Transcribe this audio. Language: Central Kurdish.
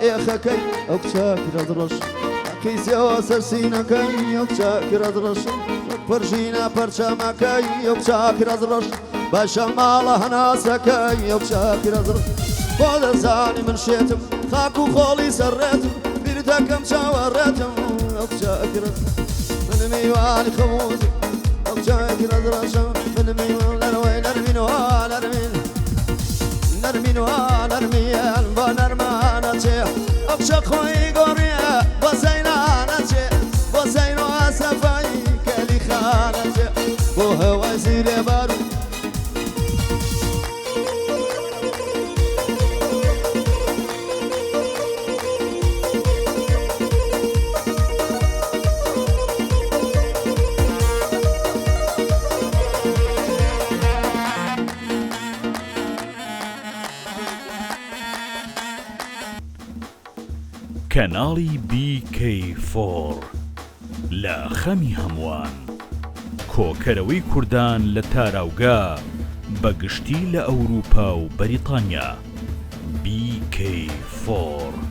إخكي أكشاك ردرش كيسي وسرسينكي أكشاك ردرش برجينا برشامكي أكشاك ردرش بشمال هناسكي أكشاك ردرش خود زاني من شيتم خاكو خولي سريتم بيرتكم شاورتم أكشاك ردرش من ميواني خموزي أكشاك ردرش من ميوان لروي نرمين ونرمين نرمين ونرمين بنرمانا تشيخ أكشاك خوي قرية بسينا نتشيخ بسينا سفاي كلي خانا تشيخ بوه وزير بارو کەناڵی BK4 لە خەمی هەمووان کۆکەرەوەی کوردان لە تاراوگا بەگشتی لە ئەوروپا و بەریتانیا BK4